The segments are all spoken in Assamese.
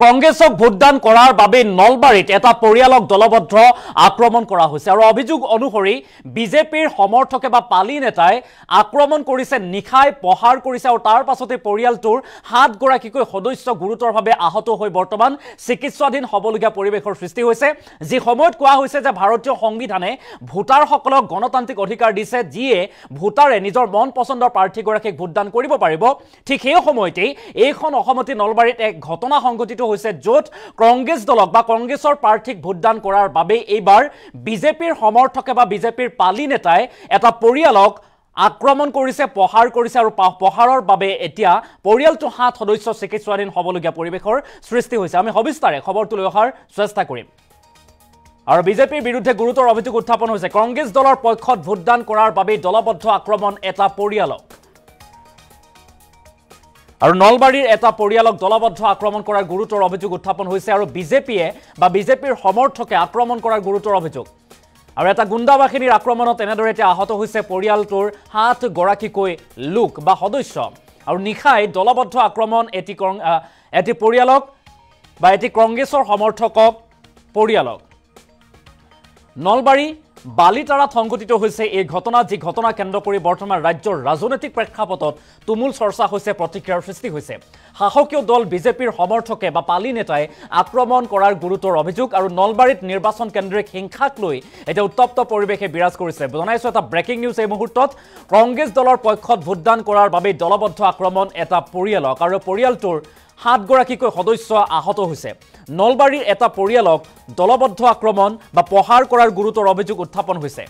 কংগ্ৰেছক ভোটদান কৰাৰ বাবে নলবাৰীত এটা পৰিয়ালক দলবদ্ধ আক্ৰমণ কৰা হৈছে আৰু অভিযোগ অনুসৰি বিজেপিৰ সমৰ্থকে বা পালি নেতাই আক্ৰমণ কৰিছে নিখাই পহাৰ কৰিছে আৰু তাৰ পাছতে পৰিয়ালটোৰ 7 গৰাকীকৈ সদস্য গুৰুতৰভাৱে আহত হৈ বৰ্তমান চিকিৎসাধীন হবলগীয়া পৰিৱেশৰ সৃষ্টি হৈছে যি সময়ত কোৱা হৈছে যে ভাৰতীয় সংবিধানে ভোটাৰসকলক গণতান্ত্ৰিক অধিকাৰ দিছে যিয়ে ভোটাৰে নিজৰ মন পছন্দৰ প্ৰাৰ্থীগৰাকীক ভোটদান কৰিব পাৰিব ঠিক সেই সময়তে এইখন অসমতি নলবাৰীত এক ঘটনা সংঘটিত হৈছে য'ত কংগ্ৰেছ দলক বা কংগ্ৰেছৰ প্ৰাৰ্থীক ভোটদান কৰাৰ বাবে এইবাৰ বিজেপিৰ সমৰ্থকে বা বিজেপিৰ পালি নেতাই এটা পৰিয়ালক আক্ৰমণ কৰিছে পহাৰ কৰিছে আৰু পহাৰৰ বাবে এতিয়া পৰিয়ালটো 7 সদস্য চিকিৎসাধীন হবলগীয়া পৰিৱেশৰ সৃষ্টি হৈছে আমি সবিস্তাৰে খবৰটো লৈ অহাৰ চেষ্টা কৰিম আৰু বিজেপিৰ বিৰুদ্ধে গুৰুতৰ অভিযোগ উত্থাপন হৈছে কংগ্ৰেছ দলৰ পক্ষত ভোটদান কৰাৰ বাবে দলবদ্ধ আক্ৰমণ এটা পৰিয়ালক আৰু নলবাৰীৰ এটা পৰিয়ালক দলবদ্ধ আক্ৰমণ কৰাৰ গুৰুতৰ অভিযোগ উত্থাপন হৈছে আৰু বিজেপিয়ে বা বিজেপিৰ সমৰ্থকে আক্ৰমণ কৰাৰ গুৰুতৰ অভিযোগ আৰু এটা গুণ্ডা বাহিনীৰ আক্ৰমণত এনেদৰে আহত হৈছে পৰিয়ালটোৰ 7 গৰাকীকৈ লোক বা সদস্য আৰু নিখাই দলবদ্ধ আক্ৰমণ এটি পৰিয়ালক বা এটি কংগ্ৰেছৰ সমৰ্থকক পৰিয়ালক নলবাৰী বালিতাৰাত সংঘটিত হৈছে এই ঘটনা যি ঘটনা কেন্দ্ৰ কৰি বৰ্তমান ৰাজ্যৰ ৰাজনৈতিক প্ৰেক্ষাপটত তুমুল চৰ্চা হৈছে প্ৰতিক্ৰিয়াৰ সৃষ্টি হৈছে শাসকীয় দল বিজেপিৰ সমৰ্থকে বা পালি নেতাই আক্ৰমণ কৰাৰ গুৰুতৰ অভিযোগ আৰু নলবাৰীত নিৰ্বাচন কেন্দ্ৰিক হিংসাক লৈ এটা উত্তপ্ত পৰিৱেশে বিৰাজ কৰিছে জনাইছো এটা ব্ৰেকিং নিউজ এই মুহূৰ্তত কংগ্ৰেছ দলৰ পক্ষত ভোটদান কৰাৰ বাবে দলবদ্ধ আক্ৰমণ এটা পৰিয়ালক আৰু পৰিয়ালটোৰ 7 গৰাকীকৈ সদস্য আহত হৈছে নলবাৰীৰ এটা পৰিয়ালক দলবদ্ধ আক্ৰমণ বা পহাৰ কৰাৰ গুৰুতৰ অভিযোগ উত্থাপন হৈছে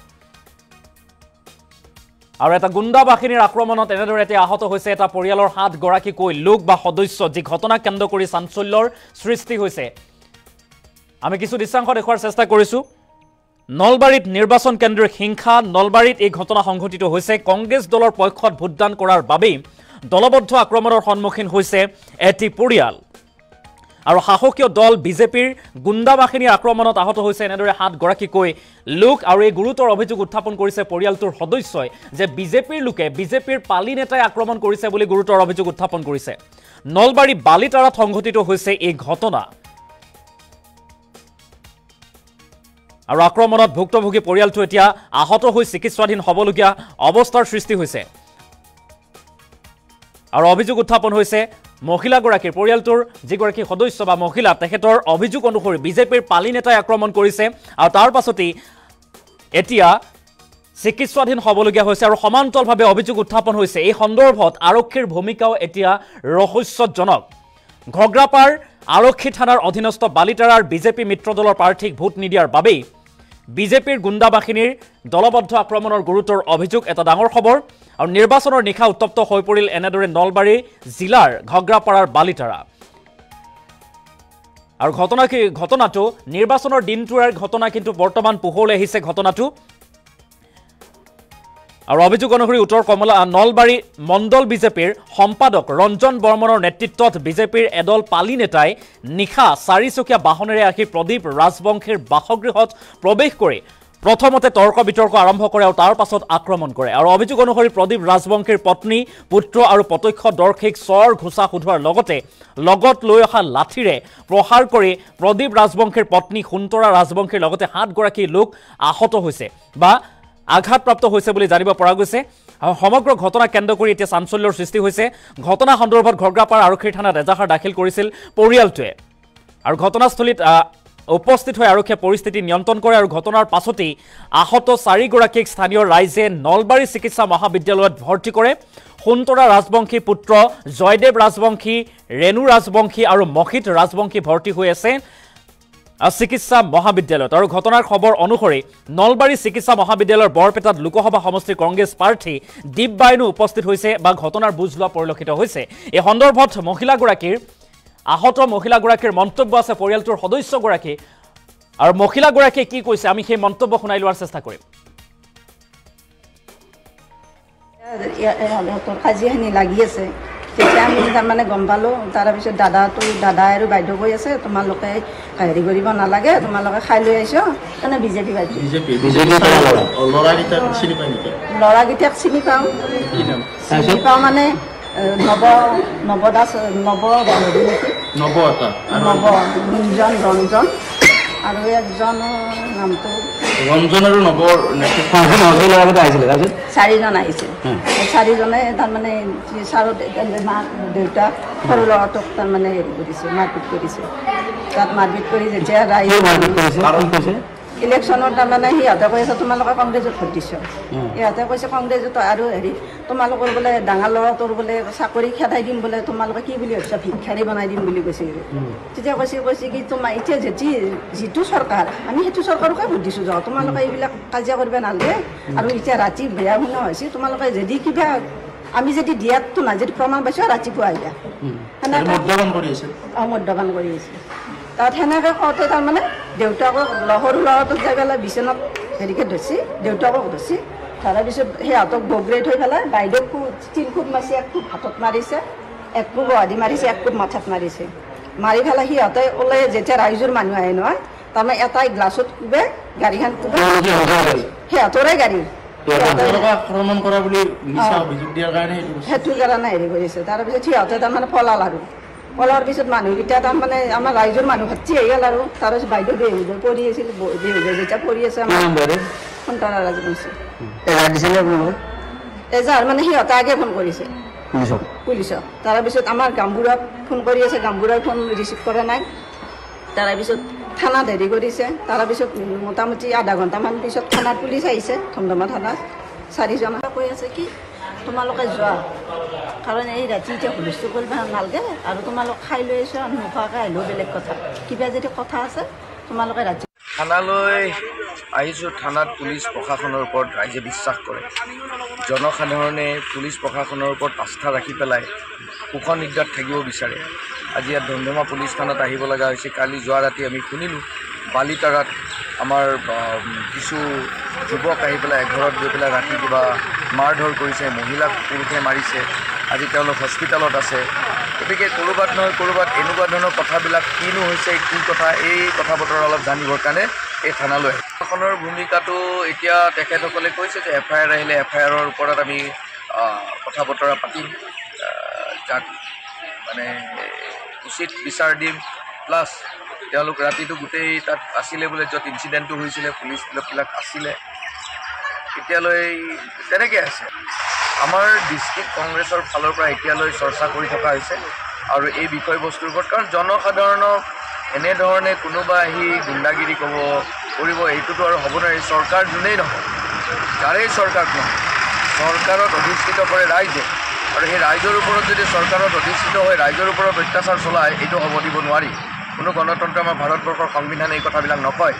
আৰু এটা গুণ্ডা বাহিনীৰ আক্ৰমণত এনেদৰে আহত হৈছে এটা পৰিয়ালৰ 7 গৰাকীকৈ লোক বা সদস্য যি ঘটনা কেন্দ্ৰ কৰি চাঞ্চল্যৰ সৃষ্টি হৈছে আমি কিছু দৃশ্যাংশ দেখুৱাৰ চেষ্টা কৰিছো নলবাৰীত নিৰ্বাচন কেন্দ্ৰিক হিংসা নলবাৰীত এই ঘটনা সংঘটিত হৈছে কংগ্ৰেছ দলৰ পক্ষত ভোটদান কৰাৰ বাবে দলবদ্ধ আক্ৰমণৰ সন্মুখীন হৈছে এটি পৰিয়াল আৰু শাসকীয় দল বিজেপিৰ গুণ্ডা বাহিনীৰ আক্ৰমণত আহত হৈছে এনেদৰে 7 গৰাকীকৈ লোক আৰু এই গুৰুতৰ অভিযোগ উত্থাপন কৰিছে পৰিয়ালটোৰ সদস্যই যে বিজেপিৰ লোকে বিজেপিৰ পালি নেতাই আক্ৰমণ কৰিছে বুলি গুৰুতৰ অভিযোগ উত্থাপন কৰিছে নলবাৰী বালিতাৰাত সংঘটিত হৈছে এই ঘটনা আৰু আক্ৰমণত ভুক্তভোগী পৰিয়ালটো এতিয়া আহত হৈ চিকিৎসাধীন হবলগীয়া অৱস্থাৰ সৃষ্টি হৈছে আৰু অভিযোগ উত্থাপন হৈছে মহিলাগৰাকীৰ পৰিয়ালটোৰ যিগৰাকী সদস্য বা মহিলা তেখেতৰ অভিযোগ অনুসৰি বিজেপিৰ পালি নেতাই আক্ৰমণ কৰিছে আৰু তাৰ পাছতেই এতিয়া চিকিৎসাধীন হবলগীয়া হৈছে আৰু সমান্তৰালভাৱে অভিযোগ উত্থাপন হৈছে এই সন্দৰ্ভত আৰক্ষীৰ ভূমিকাও এতিয়া ৰহস্যজনক ঘগ্ৰাপাৰ আৰক্ষী থানাৰ অধীনস্থ বালিতাৰাৰ বিজেপি মিত্ৰ দলৰ প্ৰাৰ্থীক ভোট নিদিয়াৰ বাবেই বিজেপিৰ গুণ্ডা বাহিনীৰ দলবদ্ধ আক্ৰমণৰ গুৰুতৰ অভিযোগ এটা ডাঙৰ খবৰ আৰু নিৰ্বাচনৰ নিশা উত্তপ্ত হৈ পৰিল এনেদৰে নলবাৰী জিলাৰ ঘগ্ৰাপাৰাৰ বালিতাৰা আৰু ঘটনাটো নিৰ্বাচনৰ দিনটোৰ ঘটনা কিন্তু বৰ্তমান পোহৰলৈ আহিছে ঘটনাটো আৰু অভিযোগ অনুসৰি উত্তৰ কমলা নলবাৰী মণ্ডল বিজেপিৰ সম্পাদক ৰঞ্জন বৰ্মনৰ নেতৃত্বত বিজেপিৰ এদল পালি নেতাই নিশা 4চকীয়া বাহনেৰে আহি প্ৰদীপ ৰাজবংশীৰ বাসগৃহত প্ৰৱেশ কৰি প্ৰথমতে তৰ্ক বিতৰ্ক আৰম্ভ কৰে আৰু তাৰ পাছত আক্ৰমণ কৰে আৰু অভিযোগ অনুসৰি প্ৰদীপ ৰাজবংশীৰ পত্নী পুত্ৰ আৰু প্ৰত্যক্ষদৰ্শীক চৰ ঘোষা সোধোৱাৰ লগতে লগত লৈ অহা লাঠিৰে প্ৰহাৰ কৰি প্ৰদীপ ৰাজবংশীৰ পত্নী সুন্তৰা ৰাজবংশীৰ লগতে 7 গৰাকী লোক আহত হৈছে বা আঘাতপ্ৰাপ্ত হৈছে বুলি জানিব পৰা গৈছে সমগ্ৰ ঘটনা কেন্দ্ৰ কৰি এতিয়া চাঞ্চল্যৰ সৃষ্টি হৈছে ঘটনা সন্দৰ্ভত ঘগ্ৰাপাৰ আৰক্ষী থানাত এজাহাৰ দাখিল কৰিছিল পৰিয়ালটোৱে আৰু ঘটনাস্থলীত উপস্থিত হৈ আৰক্ষীয়ে পৰিস্থিতি নিয়ন্ত্ৰণ কৰে আৰু ঘটনাৰ পাছতেই আহত 4 গৰাকীক স্থানীয় ৰাইজে নলবাৰী চিকিৎসা মহাবিদ্যালয়ত ভৰ্তি কৰে সুন্তৰা ৰাজবংশী পুত্ৰ জয়দেৱ ৰাজবংশী ৰেণু ৰাজবংশী আৰু মহিত ৰাজবংশী ভৰ্তি হৈ আছে চিকিৎসা মহাবিদ্যালয়ত আৰু ঘটনাৰ খবৰ অনুসৰি নলবাৰী চিকিৎসা মহাবিদ্যালয়ৰ বৰপেটাত লোকসভা সমষ্টিৰ কংগ্ৰেছ প্ৰাৰ্থী দীপ বাইনু উপস্থিত হৈছে বা ঘটনাৰ বুজ লোৱা পৰিলক্ষিত হৈছে এই সন্দৰ্ভত আহত মহিলাগৰাকীৰ মন্তব্য আছে পৰিয়ালটোৰ সদস্যগৰাকী আৰু মহিলাগৰাকীয়ে কি কৈছে আমি সেই মন্তব্য শুনাই লোৱাৰ চেষ্টা কৰিম কাজিয়াখিনি লাগি আছে তেতিয়া আমি তাৰমানে গম পালোঁ তাৰপিছত দাদা আৰু বাইদেউ কৈ আছে তোমালোকে হেৰি কৰিব নালাগে তোমালোকে খাই লৈ আহিছ মানে বিজেপি ল'ৰাকেইটাক চিনি পাওঁ মানে নৱ দাস নৱ নব এটা নব দুজন ৰঞ্জন আৰু একজনৰ নামটো ৰঞ্জন আৰু নবৰ চাৰিজন আহিছে চাৰিজনে তাৰমানে ছাৰত মাক দেউতাক সৰু ল'ৰাটোক তাৰমানে হেৰি কৰিছে মাৰপিট কৰিছে তাত মাৰপিট কৰি যেতিয়া ৰাইজ ইলেকশ্যনত তাৰমানে সিহঁতে কৈ আছে তোমালোকে কংগ্ৰেছত ভোট দিছ সিহঁতে কৈছে কংগ্ৰেছত আৰু হেৰি তোমালোকৰ বোলে ডাঙৰ ল'ৰাটোৰ বোলে চাকৰি খেদাই দিম বোলে তোমালোকে কি বুলি ভাবিছা ভিক্ষাৰী বনাই দিম বুলি কৈছে তেতিয়া কৈছে কি তোমাৰ এতিয়া যিটো চৰকাৰ আমি সেইটো চৰকাৰকে ভোট দিছোঁ যাওঁ তোমালোকে এইবিলাক কাজিয়া কৰিব নালাগে আৰু এতিয়া ৰাতি বেয়া শুনা হৈছে তোমালোকে যদি কিবা আমি যদি দিয়াততো নাই যদি প্ৰমাণ পাইছোঁ ৰাতিপুৱা আহিবা সেনেকৈ মদ্যপান কৰি আছে তাত সেনেকৈ কওঁতে তাৰমানে দেউতাকক সৰু ল'ৰাটোক যাই পেলাই বিচনাত হেৰিকে ধৰিছে দেউতাকক ধৰিছে ধৰাৰ পিছত সিহঁতক বগৰাই থৈ পেলাই বাইদেউক 3 কোব মাৰিছে 1 কোব হাতত মাৰিছে 1 কোব আদি মাৰিছে 1 কোব মাথাত মাৰিছে মাৰি পেলাই সিহঁতে ওলাই যেতিয়া ৰাইজৰ মানুহ আহে নহয় তাৰমানে এটাই গ্লাছত কোবে গাড়ীখন কোবে সিহঁতৰে গাড়ী আক্ৰমণ কৰা বুলি অভিযোগ দিয়াৰ কাৰণে সেইটো কাৰণে হেৰি কৰিছে তাৰপিছত সিহঁতে তাৰমানে পলাল আৰু পলাৰ পিছত মানুহকেইটা তাৰমানে আমাৰ ৰাইজৰ মানুহ ভাতি আহি গ'ল আৰু তাৰপিছত বাইদেউ বেহুদৈ পৰি আছিল বেহুদৈ যেতিয়া পৰি আছে আমাৰ সন্তান ৰাজবংশী এজাৰ মানে সিহঁতে আগে ফোন কৰিছে পুলিচক তাৰপিছত আমাৰ গামবুঢ়াক ফোন কৰি আছে গামবুঢ়াই ফোন ৰিচিভ কৰা নাই তাৰপিছত থানাত হেৰি কৰিছে তাৰপিছত মোটামুটি আধা ঘণ্টামান পিছত থানাত পুলিচ আহিছে ধমধমা থানাত 4জন কৈ আছে কি তোমালোকে যোৱা কাৰণ এই ৰাতি এতিয়া হুলস্থুল কৰিব নালাগে আৰু তোমালোক খাই লৈ আছো আৰু নোখোৱাকৈ আহিলেও বেলেগ কথা কিবা যদি কথা আছে তোমালোকে ৰাতি থানালৈ আহিছোঁ থানাত পুলিচ প্ৰশাসনৰ ওপৰত ৰাইজে বিশ্বাস কৰে জনসাধাৰণে পুলিচ প্ৰশাসনৰ ওপৰত আস্থা ৰাখি পেলাই সুখ নিদ্ৰাত থাকিব বিচাৰে আজি ইয়াত ধমধমা পুলিচ থানাত আহিব লগা হৈছে কালি যোৱা ৰাতি আমি শুনিলোঁ বালিতাৰাত আমাৰ কিছু যুৱক আহি পেলাই ঘৰত গৈ পেলাই ৰাতি কিবা মাৰধৰ কৰিছে মহিলাক পুৰুষে মাৰিছে আজি তেওঁলোক হস্পিটেলত আছে গতিকে ক'ৰবাত নহয় ক'ৰবাত এনেকুৱা ধৰণৰ কথাবিলাক কিনো হৈছে কি কথা এই কথা বতৰা অলপ জানিবৰ কাৰণে এই থানালৈ প্ৰশাসনৰ ভূমিকাটো এতিয়া তেখেতসকলে কৈছে যে FIR আহিলে FIRৰ ওপৰত আমি কথা বতৰা পাতিম যাক মানে উচিত বিচাৰ দিম প্লাছ তেওঁলোক ৰাতিটো গোটেই তাত আছিলে বোলে য'ত ইনচিডেণ্টটো হৈছিলে পুলিচ বিলাক আছিলে এতিয়ালৈ তেনেকৈ আছে আমাৰ ডিষ্ট্ৰিক্ট কংগ্ৰেছৰ ফালৰ পৰা এতিয়ালৈ চৰ্চা কৰি থকা হৈছে আৰু এই বিষয়বস্তুৰ ওপৰত কাৰণ জনসাধাৰণক এনেধৰণে কোনোবা আহি গুণ্ডাগিৰি কৰিব এইটোতো আৰু হ'ব নোৱাৰে চৰকাৰ যোনেই নহয় যাৰেই চৰকাৰ নহয় চৰকাৰত অধিষ্ঠিত কৰে ৰাইজে আৰু সেই ৰাইজৰ ওপৰত যদি চৰকাৰত অধিষ্ঠিত হৈ ৰাইজৰ ওপৰত অত্যাচাৰ চলায় এইটো হ'ব দিব নোৱাৰি কোনো গণতন্ত্ৰ আমাৰ ভাৰতবৰ্ষৰ সংবিধানে এই কথাবিলাক নকয়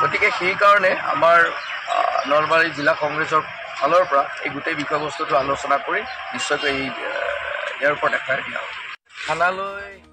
গতিকে সেইকাৰণে আমাৰ নলবাৰী জিলা কংগ্ৰেছৰ ফালৰ পৰা এই গোটেই বিষয়বস্তুটো আলোচনা কৰি নিশ্চয়কৈ ইয়াৰ ওপৰত FIR দিয়া হ'ব থানালৈ